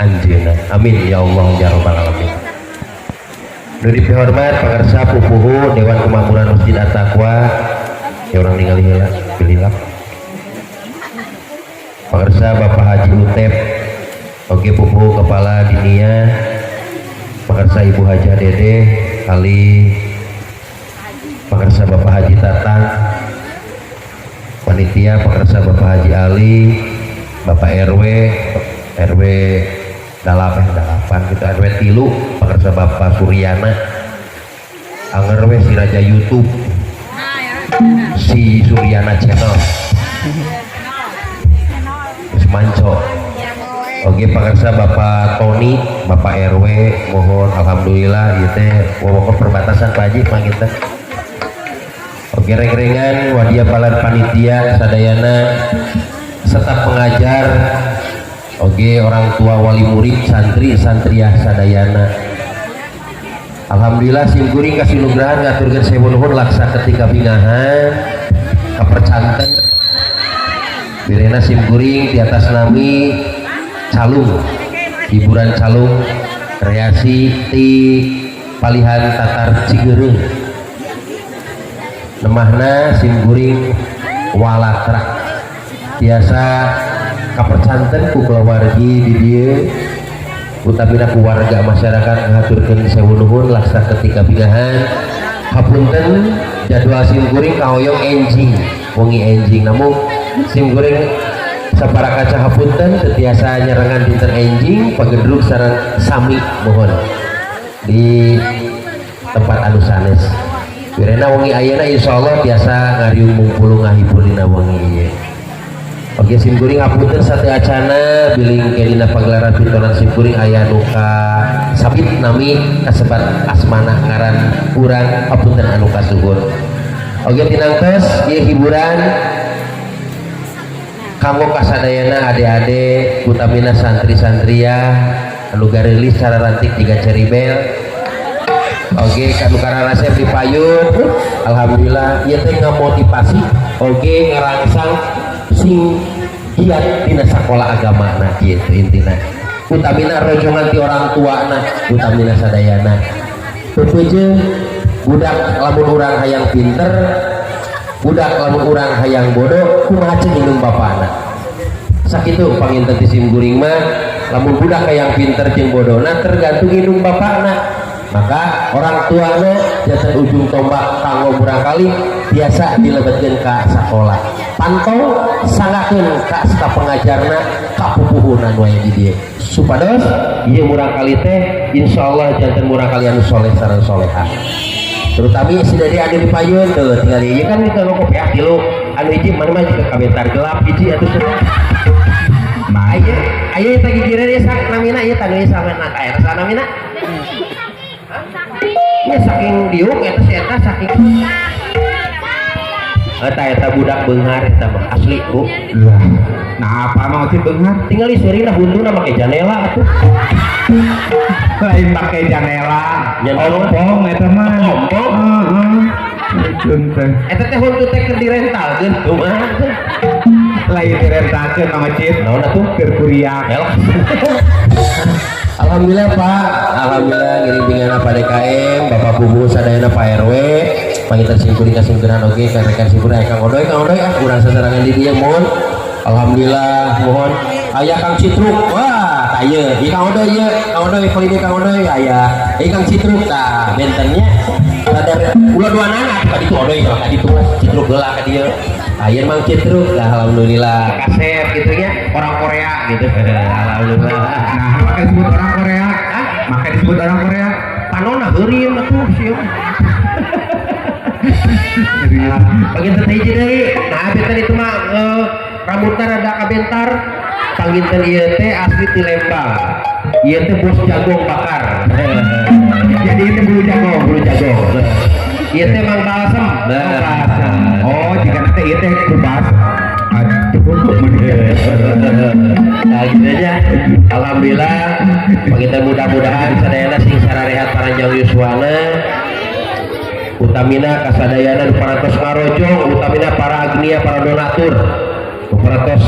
anjeunna. Amin ya Allah ya rabbal alamin. Nu dipihormat pangarsa pupuhu Dewan Kemakmuran Masjid At-Taqwa ya orang ningali heula pililap. Pangarsa Bapak Haji Utep oge pupuhu kepala dinia, pangarsa Ibu Haja Dede kali pangarsa Bapak Haji Tatang, panitia pangarsa Bapak Haji Ali, Bapak RW 8 gitu, RW 3 pangarsa Bapak Suryana, anger we si Raja YouTube si Suryana channel terus manco. Oke pangarsa Bapak Tony, Bapak RW mohon alhamdulillah ieu teh wewengkon perbatasan Pak Haji mangita. Oke reng-rengan wadia palan panitia sadayana serta pengajar, oke orang tua wali murid santri santriah sadayana. Alhamdulillah simkuring kasih nugrahan ngaturkeun sewu nuhun laksa ketika bingahan kapercanten birena simkuring di atas nami calung hiburan calung kreasi ti palihan tatar Cigereung nemahna simkuring walakra biasa kapercanten ku keluargi di dieu utamina ku warga masyarakat ngaturkeun sewu nuhun laksa ketika bingahan hapunten jadwal simkuring kahoyong enjing wengi enjing namun simkuring sapara kaca hapunten tetiasa nyerangan dinten enjing pagedruk sareng sami mohon di tempat anu sanes birena wengi ayeuna insyaallah biasa ngariung mungpulu ngahibur dina wengi ieu. Oke simkuring hapunten sate acana biling kedina pagelaran pintonan simkuring aya nuka sabit nami kasebat asmana ngaran urang hapunten anu kasuhun. Oke tinangtos ieu hiburan kanggo kasadayana ade-ade utamina santri-santria anu garelis secara rantik tiga ceribel. Oke kanu karana resep dipayun alhamdulillah ieu teh ngamotivasi oke ngarangsang sing giat dina sakola agama nah kitu intina utamina rojongan ti orang tua nah utamina sadayana peupeujeuh budak lamun urang hayang pinter budak lamun urang hayang bodoh kumaha ceuk indung bapana sakitu panginten ti simkuring mah lamun budak hayang pinter jeung bodohna tergantung indung bapana maka orang tuana jasa ujung tombak kanggo barangkali biasa dilebetkeun ka sakola pantau sangakeun ka sta pengajarna ka pupuhun anu aya di dieu supados ieu barangkali teh insyaallah janten barangkali anu soleh sareng solehah terutama si dari anu dipayun tuh tinggal ieu kan kita ngopi tilu anu hiji mana mah jika kabentar gelap hiji atuh cenah mah aya teh gigireun ieu sak namina ieu tanu ieu samana ka eta namina ya saking diuk eta si eta saking eta budak beunghar eta mah asli Bu. Nah apa mau sih beunghar? Tinggal iseurina buntuna make janela atuh. Lain pakai janela. Ompong eta mah. Ompong. Heeh. Eta teh huntu teh keur direntalkeun kumaha? Lain direntalkeun ka masjid. Naon atuh? Keur kuriak. Alhamdulillah Pak, alhamdulillah ngiring-ngiringan Pak DKM, Bapak Pupu sadayana Pak RW, pangitan simkuring kasingkeran oge ka rekan simkuring Kang Odoy urang sasarangan di dieu mohon. Alhamdulillah mohon aya Kang Citruk. Wah, tah ieu Kang Odoy ieu, Kang Odoy palingnya Kang Odoy aya. Kang Citruk tah bentennya sadar ulah duanana ka ditu Odoy ka ditu Citruk heula ka dieu. Ayeuna Mang Citruk tah alhamdulillah kasep gitu nya orang Korea gitu. Alhamdulillah. Nah, maka disebut orang Korea. Maka disebut orang Korea. Panona heureum atuh sieu. Panginten hiji deui. Nah, beten itu mah rambutna rada kabentar. Panginten ieu teh asli ti Lembang. Ieu teh bos jagong bakar. Jadi itu bulu jago. Ieu teh Mang Balsem. Oh, jika nanti ieu teh kubas. Nah gitu aja. Alhamdulillah kita mudah-mudahan sadayana sing sararehat paranjang yuswana utamina kasadayana parantos ngarojong utamina para agnia para donatur parantos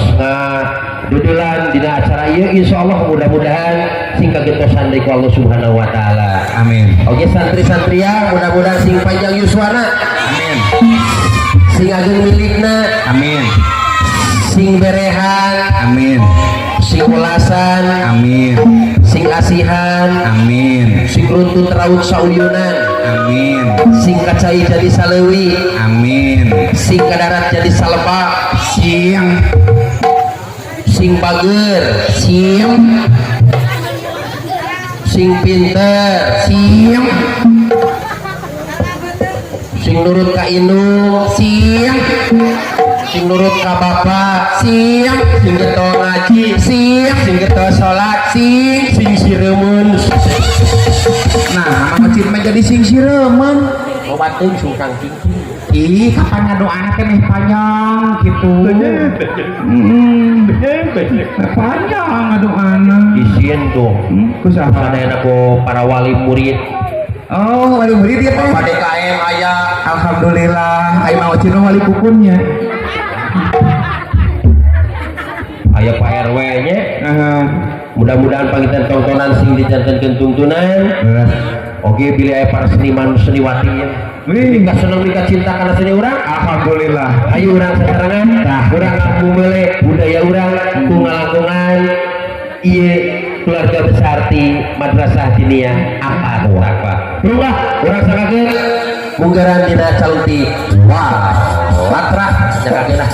dudulan dina acara ieu insyaallah mudah-mudahan sing kagetosan dari Allah Subhanahu wa taala. Amin. Oke santri-santria mudah-mudahan sing panjang yuswana. Amin. Sing ageng milikna. Amin. Sing berehan. Amin. Sing ulasan. Amin. Sing asihan. Amin. Sing runtut raut sauyunan. Amin. Sing kacai jadi salewi. Amin. Sing kadarat jadi saleba. Siang. Sing bager. Sing pinter. Sing nurut ka indung. Sing nurut ka bapak. Sing geto ngaji. Sing geto sholat. Sing sireumeun. Nah, mama cit mah jadi sing sireman. Obateun sungkang cingcing. Ih, kapan ngadu anak teh panjang gitu. Panjang ngadu anak. Isieun dong. Kusaha? Sadayana ku para wali murid. Oh, wali murid dia teh. Pada DKM aya. Alhamdulillah, ai mau cino wali kukunnya. Aya Pak RW nya. Mudah-mudahan pangitan tontonan sing dijantankeun tuntunan. Oke, pilih aya para seniman seniwati nya. Wih, Ka seneng mika cinta kana seni urang. alhamdulillah. Ayo urang sasarangan. Urang ngaku meule budaya urang ku ngalangkungan ieu keluarga besar ti Madrasah Diniyah apa tuh apa. Berubah urang sangkakeun munggaran dina calti. Wah, Matra jagakeun lah.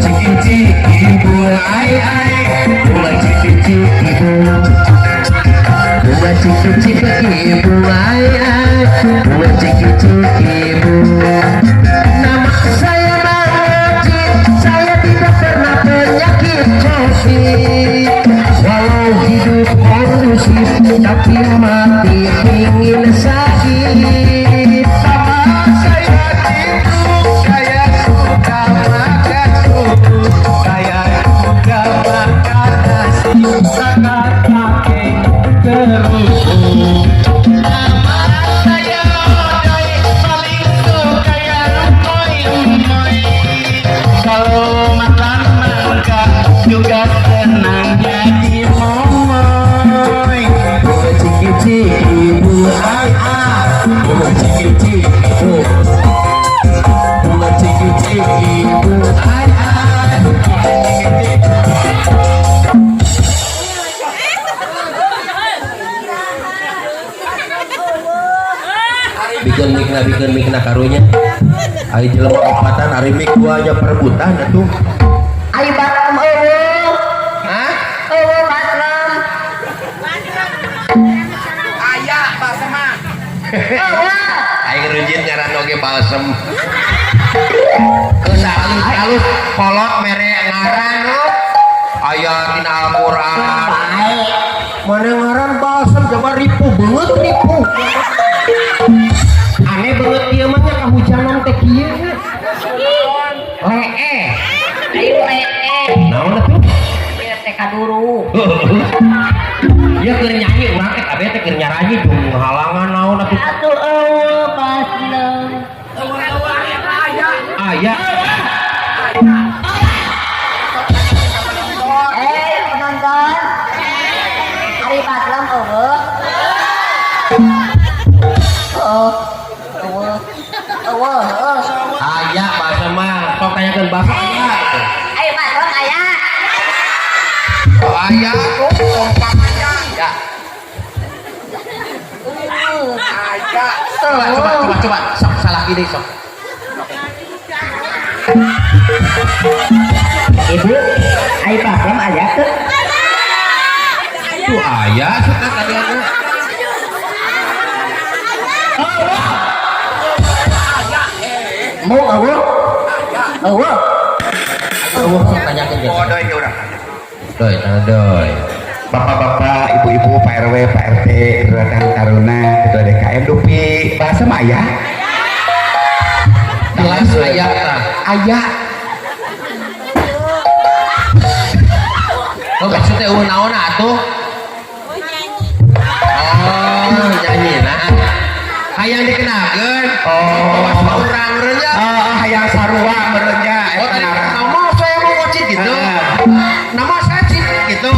Ciki-ciki bunga ai ai bunga bikin mikna karunya. Ai jelema opatan ari mik dua aja perebutan atuh. Ai batam eueuh. Hah? Eueuh batam. Aya bahasa mah. Eueuh. Aing reujit ngaran oge balsem. Geus halus kolot mere ngaran aya tina Al-Qur'an. Baik. Mana ngaran balsem coba ripu beungeut ripu. Aneh banget ieu mah nya kahujanan teh kieu. Ayo Naon atuh? Ieu teh kaduru. Ieu keur nyanyi urang teh kabeh teh keur nyaraji jeung halangan naon atuh. Atuh eueuh baslem. Aya. Penonton. Ari baslem eueuh. Oh. Eueuh. Aya bahasa mah sok tanyakeun bahasa aya. Ayo baslem aya. Aya tuh kompak aya. Ya. Coba sok salah ini sok. Ibu, ayo baslem aya tuh. Tuh aya suka kalian. Mau eueuh. Eueuh. Eueuh tanyakeun ge. Bodoh ini urang. Doi. Bapak-bapak, ibu-ibu, Pak RW, Pak RT, Rekan Taruna, Ketua DKM, Dupi, bahasa mah aya. Jelas aya tah. Aya. Oh maksudnya naon atuh? Oh nyanyi nah. Hayang dikenalkeun. Oh. Urang renya. Hayang sarua merenya. Oh tadi nama saya mau ngocit gitu. Nama saya Cit gitu.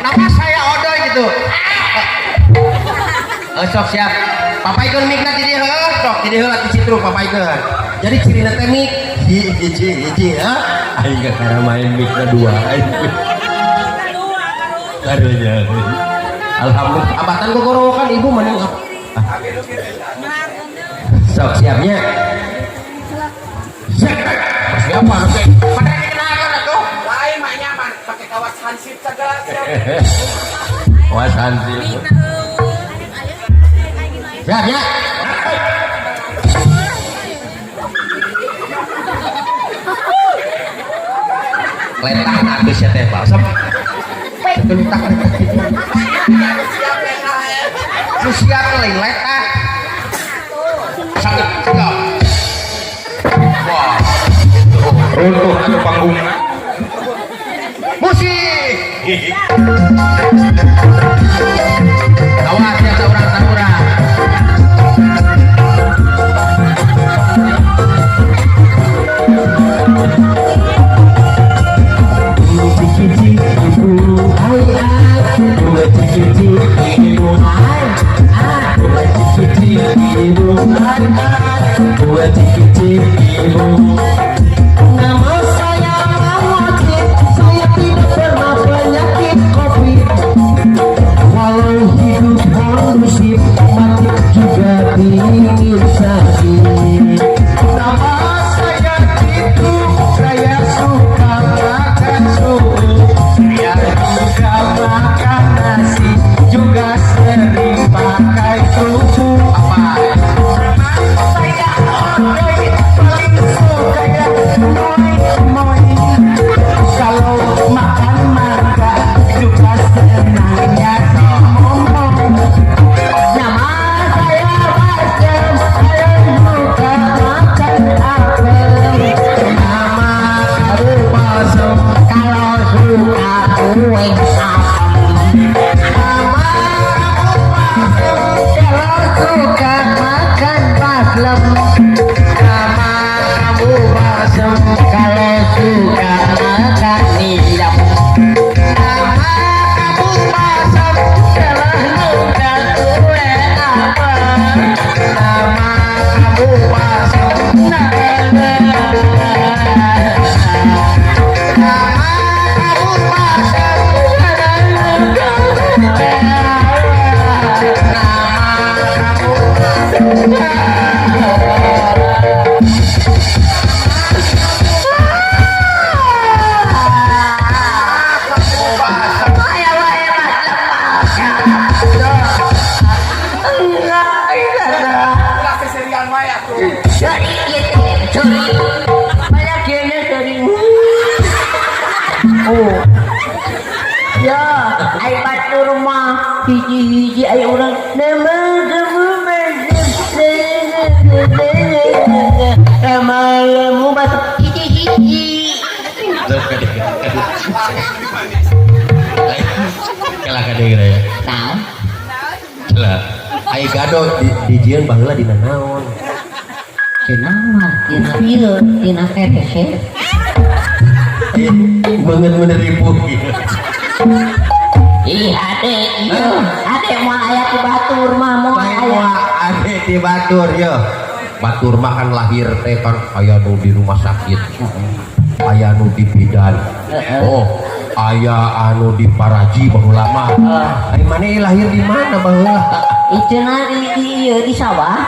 Nama saya Odoy gitu. Sok siap. Papaikeun mikna di dieu sok di dieu atuh citru papaikeun. Jadi cirina teh mik hiji ha. Aing gak cara main mikna dua. Karunya. Alhamdulillah. Abatan gogorokan ibu mending apa? Sok siapnya. Siapa oke? Pada dikenalkan atuh. Lain mah nyaman, pakai kawas hansip segala. Wasan sih. Siap ya. Letak atuh sia teh balsam. Letak. Siap lain letak. Sangat siap. Wah. Runtuh ke panggung. Musik. Awas ya saurang-saurang. Nama saya Muhammad, saya tidak pernah penyakit COVID. ibu. Ya, ai batur mah hiji-hiji ai urang nama kamu malam batur hiji-hiji. Kalah kade kira ya. Nah, Lah, ai gado di jieun baheula dina naon? kenapa? Tina ieu, tina kete. Beungeun meneripu. Ih, ade mau aya di batur mah mau aya. Ade di batur yo. Batur mah kan lahir teh kan aya nu di rumah sakit. Aya nu di bidan. Oh, aya anu di Paraji baheula mah. Ai maneh lahir di mana baheula? Icena di ieu di sawah.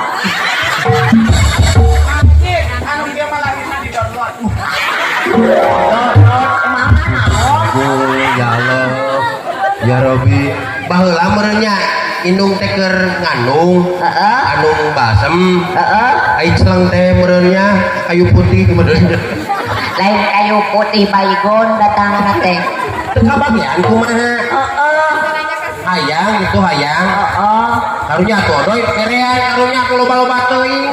Ya Allah, ya Robi, baheula merenya indung teh keur ngandung, andung basem, ai celeng teh merenya kayu putih merenya. Lain kayu putih baygon datang teh. Teka bagian kumaha? Hayang itu hayang. Karunya tuh doi perean karunya ku loba-loba teuing.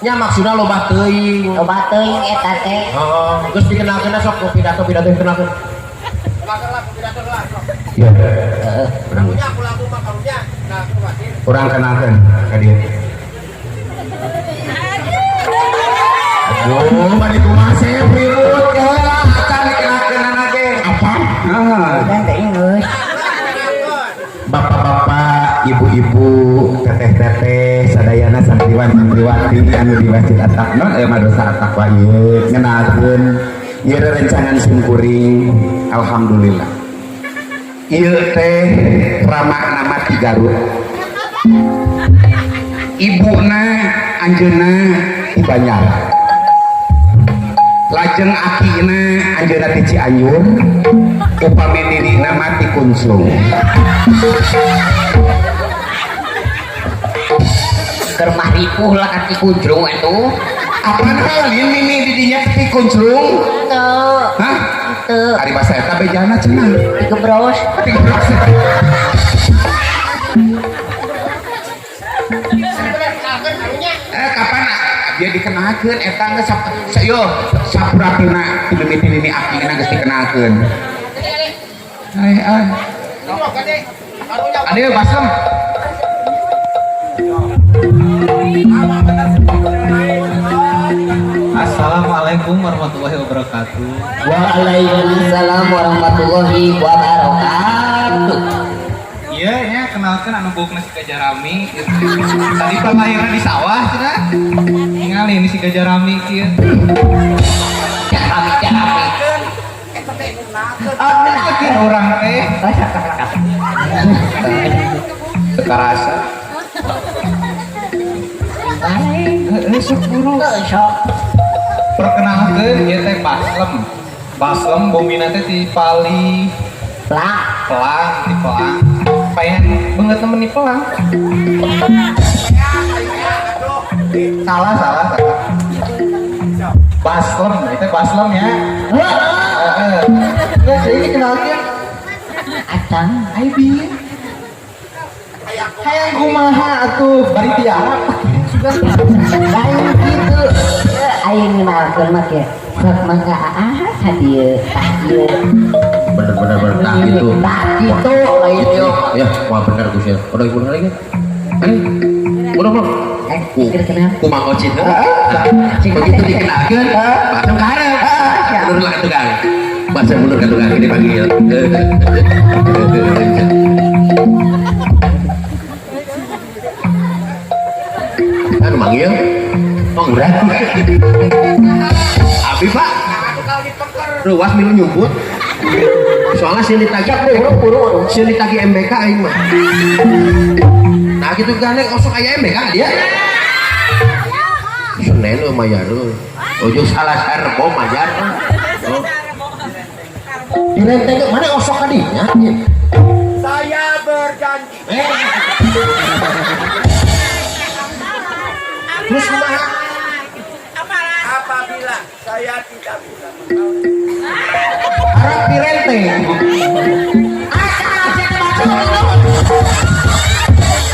Nya maksudna loba teuing. Loba teuing eta teh. Heeh, geus dikenalkeun sok pidato yang kenalkeun. Ya, kurang kenalkan ke dia. Aduh, bari kumaha saya pirut heula acan dikenalkeun ge. Apa? Dan teh geus. Bapak-bapak, ibu-ibu, teteh-teteh, sadayana santriwan santriwati anu di Masjid At-Taqwa Madrasah At-Taqwa ieu ngenalkeun ieu rerencangan sungkuring. Alhamdulillah. Ieu teh rama nama Ki Garut. Ibuna anjeunna di Banjar. Lajeng akina anjeunna ti Cianjur, upami dirina mah ti Kunslung. Keur mah ripuh lah ka ti kunjrung itu. Apaan halin mimi di dinya ti Kunslung? Teu. Hah? Teu. Ari bahasa eta bejana cenah. Digebros. Tinggebros. Kapan dia dikenalkeun eta geus sayo sapuratina ti mimiti akina geus dikenalkeun. Ade basem. Assalamualaikum warahmatullahi wabarakatuh. Waalaikumsalam warahmatullahi wabarakatuh. Iya, ya kenalkan anu bukna si Gajarami. Tadi pelahiran di sawah, cenah. Ningali ini si Gajarami kieu. Jarami. Amin orang teh. Sekarasa. Sok guru. Perkenalkeun ieu teh Baslem. Baslem bomina teh ti Pali. Pelang, ti Pelang. Payan banget temen ni Pelang. Salah. Baslem, itu Baslem ya. Nggak, saya ini kenalkan. Acang. Aibi. Hayang kumaha atuh bari tiarap. Lain gitu. Ayo ngenalkeun mah ge. Sok mangga hadieu. Hadieu. Bener-bener bertah gitu. Tah gitu lain yo. Ya, wah bener Gus ya. Udah ibu lagi kan? Udah belum? Kenal. Kumang ocit. Begitu dikenalkeun, pasang karep. Mundur lah tukang. Bahasa mundur ka tukang dipanggil. Kan manggil? Oh, udah. Abi, Pak. Ruas milu nyumput. Soalnya sih ditagih buru sih ditagih MBK aing mah. Nah gitu gandeng osok aya MBK dia. Senen lo mayar lo. Ojo salah serbo mayar. Oh. Direnteng mana osok kadinya? Saya berjanji. Terus kumaha? Apabila saya tidak bisa neng.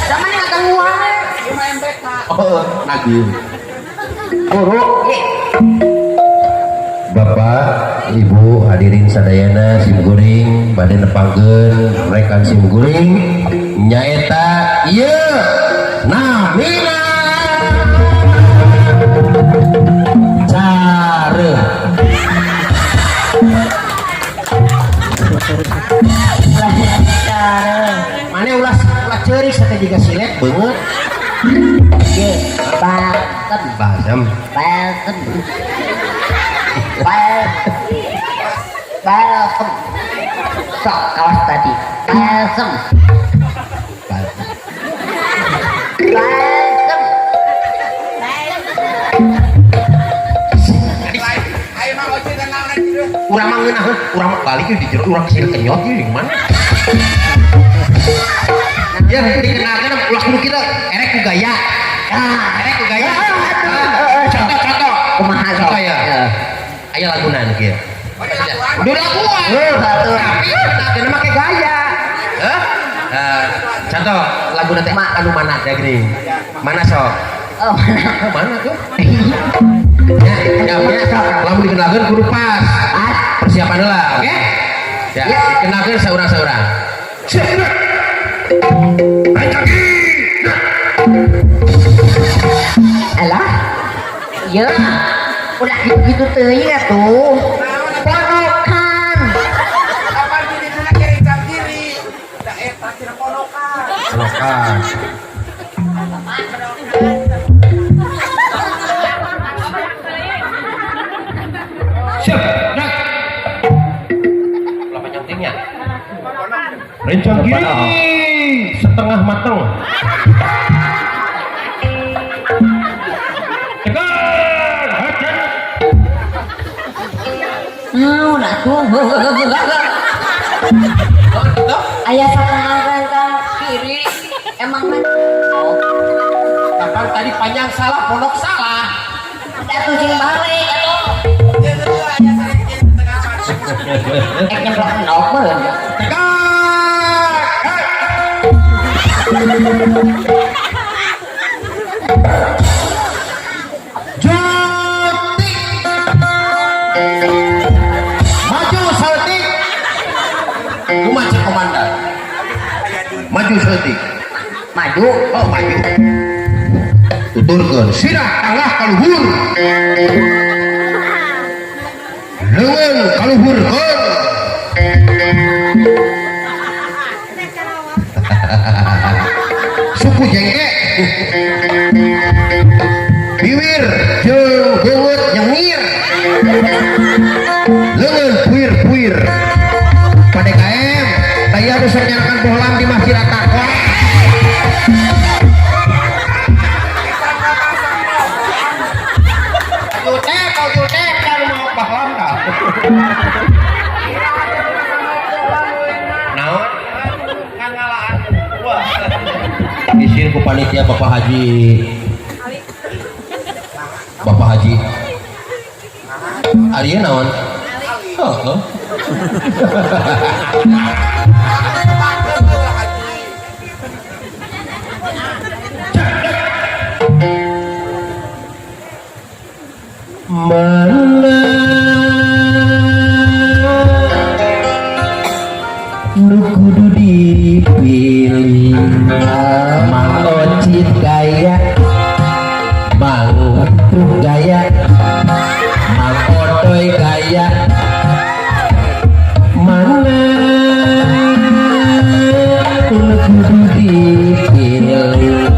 Zaman yang ada uang. Oh, nagih. Guru. Bapak, Ibu, hadirin sadayana simkuring bade nepangkeun rekan simkuring nyaeta ieu namina care. Mane ulah ceurik sate jiga silet beungeut. Ye, Balken. Basam. Balken. Balken. Sok kawas tadi. Balken. Balken. Urang mah ngeunah, urang balik di jero urang kesini kenyot ieu di mana? Ya dikenalkan ulah kudu kita erek ku gaya. Erek ku gaya. Contoh. Kumaha sok? Contoh ya. Aya lagunan kieu. Udah laguan. Satu. Tapi make gaya. Heh? Contoh lagunan teh mah anu mana teh geuning. Mana sok? Oh, Mana tuh? Ya, lamun dikenalkeun kudu pas. Persiapan heula, oke? Ya, dikenalkeun saurang-saurang. alah. Ya. Udah gitu teuing atuh. Ponokan. Ponokan. Siap, nak. Lah penyantingnya. Rencang kiri setengah matang. Tekan, hajar. Nah tuh. Ayah setengah kiri. Emang mah. Kapan tadi panjang salah, pondok salah. Atuh jeung balik atuh. Nyeblok novel. Joti maju saltik kumaha komandan maju saltik Maju. oh maju tuturkeun sirah tangah kaluhur leungeun kaluhurkeun suku jengke bibir jeung beungeut nyengir leungeun puir-puir PDKM daya nu sok nyanakan bohlam di Masjid At-Taqwa kau jutek kalau mau bohlam kah naon kangalaan wah isin ku panitia Bapak Haji Arya naon? Oh. Mana nu kudu dipilih Mang Ocit gaya Mang Truk gaya Mang Odoy gaya mana nu kudu dipilih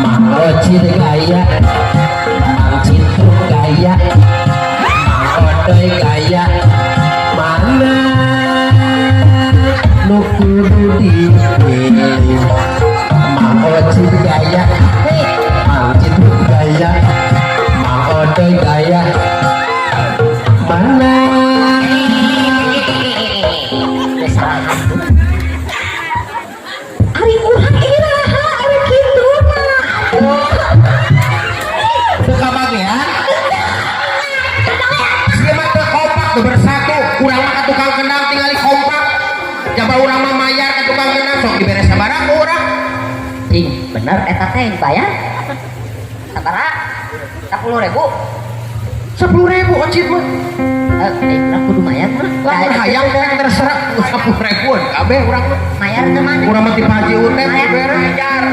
Mang Ocit gaya Mang Citruk gaya Mang Odoy gaya mana nu kudu dipilih Mang Ocit gaya Mang Citruk gaya Mang Odoy gaya mana Ari urang iraha ari kitu mah. suka bagian siapa teu kompak teu bersatu kurang mah tukang kendang tinggal coba urang mah mayar ka tukang genap sok dibere sabaraha ku urang. Ting, bener eta teh bayar. Sabaraha? 10.000. 10.000 ojit mah. Urang kudu mayar mah. Lamun hayang kan terserah 10.000-an kabeh urang mah. Mayar teh mana? Urang mah ti Pak Haji Utep dibere mayar.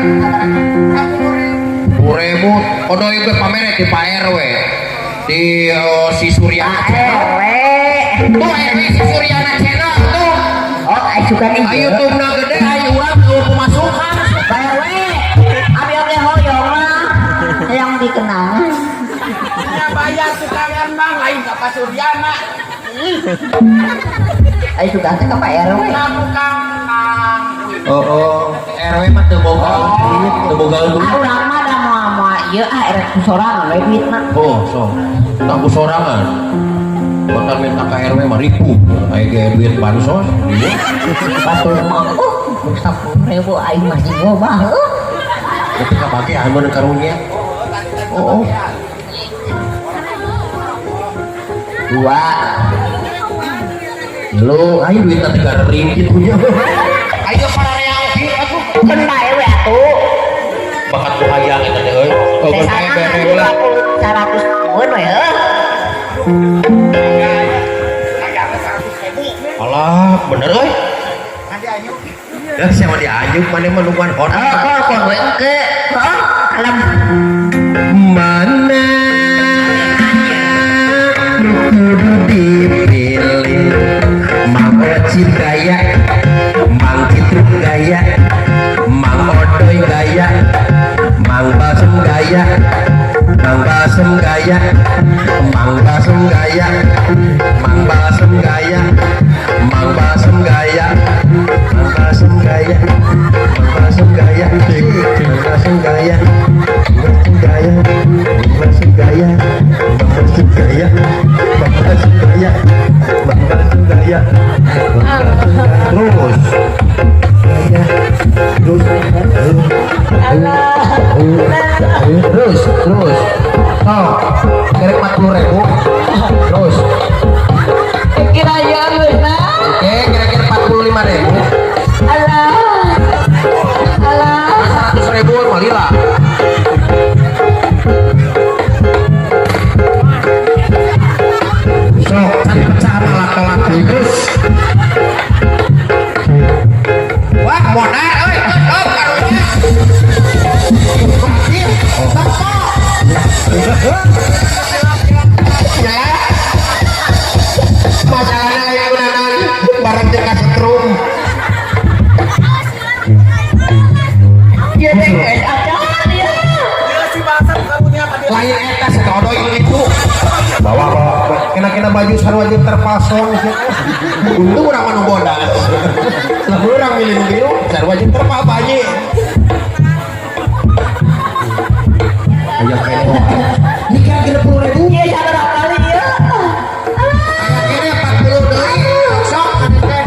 10.000. Odo ieu pamere ti Pak RW. Di si Suryana RW. Tuh RW si Suryana channel tuh. Oh, ai suka nih. Ayo YouTube-na gede ayo urang eueuh pemasukan. RW. Abi oge hoyong mah. Yang dikenal. Ya bayar sekalian bang, lain ke Pak Suryana. Ai suka teh ka Pak RW. Bukan Oh, RW mah teu boga duit, teu boga duit. Urang mah da moal ieu erek sorangan we duit mah. Oh, so. Aku sorangan. Bakal minta ke RW mah ribu. Aya ge duit bansos. Iya. Batur mah 10.000 aing mah nyoba heuh. Tapi kabage amun karunya. Oh. Dua. Lu ayo duit teh 3 ringgit punya. Ayo para real kieu atuh. Kan bae we atuh. Bakat ku hayang eta teh euy. Oh, Teh bener sana bener lah. 100 mun we heuh. Alah, bener euy. Dah saya mah dianjuk mana mah nuan orang. Kon we engke. Heuh, kalem. Mana nu kudu dipilih, Mang Ocit gaya, Mang Citruk gaya, Mang Odoy gaya, Mang Basem gaya, Mang Basem gaya, Mang Basem gaya, Mang Basem gaya, Mang Basem gaya, Mang Basem gaya, Mang Basem gaya, Mang Basem gaya, gaya, masuk gaya, masuk gaya, masuk gaya, masuk gaya, terus, terus, oh, kira 40.000, terus, Kira ya geuna. oke, kira-kira 45.000, Alah. Alah. 100.000 malilah. Sok, can pecah sama laki-laki terus. Wah, modal, oi, oh, karunya. Ya, masalahnya kayak udahan barang dekat setrum. Iya deh, guys, ada dia. Lain eta sedodo itu. Bawa kena baju sarwajib terpasong. Untung urang mah nu bodas. Lah urang milih nu biru sarwajib terpal bayi. Aya kene. Ini kira 10.000. Iya, sadar kali ya. Aya kene 40 deui. Sok teh.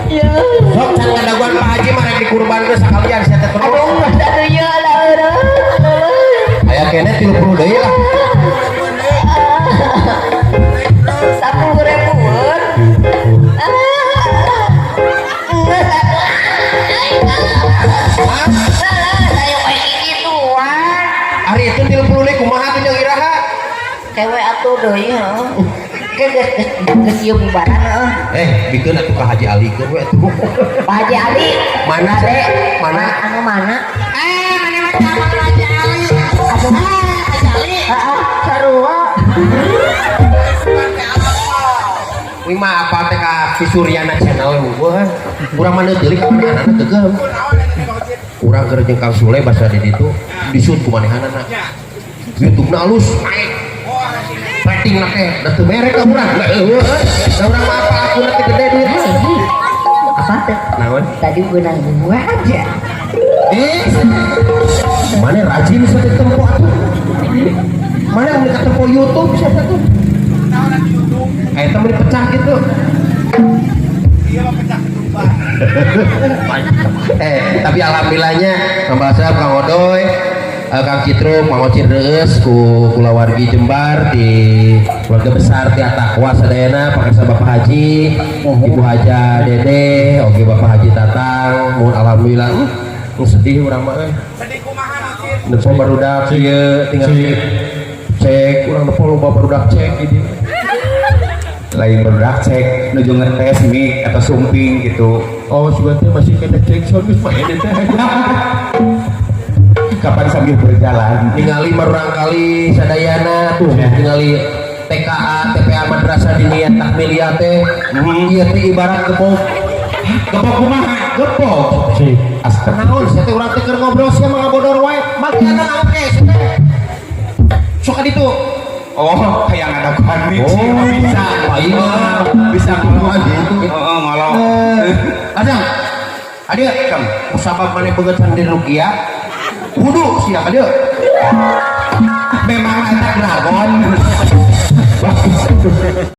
Iya. Sok can ngadaguan Pak Haji mah rek dikurbankeun sakalian sia teh terus. Aduh, aduh ya lah urang. Aya kene 30 deui lah. 10.000-an. Saya kayak gituan. Ari itu 30 deui kumaha tuh jeung iraha? Kewe atuh deui heuh. Geus ieu bubaran heuh. Bikin atuh ka Haji Ali keur we atuh. Pak Haji Ali. Mana, Dek? mana? Anu mana? mana macam Haji Ali. Atuh Haji Ali. Heeh, sarua. Wih mah apa teh ka si Suryana channel gua. Urang mah neuteuli ka anak-anak geugem. Urang keur jeung Kang Sule basa di ditu disut ku manehanana. YouTube-na alus naik. Rating na teh da teu mere ka urang. Da urang mah apa aku nanti gede duit. Apa tuh? Naon? Tadi benang gua aja. Mana rajin satu tempo atuh. Mana yang dekat tempo YouTube bisa satu. Eta mah dipecah gitu. Tapi alhamdulillahnya Kang Basap, Kang Odoy, Kang Citruk mangocir reus ku kulawargi Jembar di keluarga besar ti Atakwa sadayana pakarsa Bapak Haji, Ibu Haja Dede, oge Bapak Haji Tatang, mun alhamdulillah sedih urang mah. Sedih kumaha Cid? Nepo barudak ieu tinggal cek urang nepo loba barudak cek di dieu. Lain berudak cek nuju ngetes mic atau sumping gitu. Oh, sebentar masih kena cek sound geus mah edit teh. Kapan sambil berjalan Ningali marurang kali sadayana tuh ningali TKA TPA Madrasah Diniyah Takmiliyah teh ieu teh ibarat gepok kumaha gepok naon saya teh urang teh keur ngobrol sia mah bodor wae bagianna naon ke sok aditu oh kayak ada kuanit sih bisa bisa ngomong gitu malah Adang adia kang usabab maneh beungeut di Rukia wudu sia adia memang ada dragon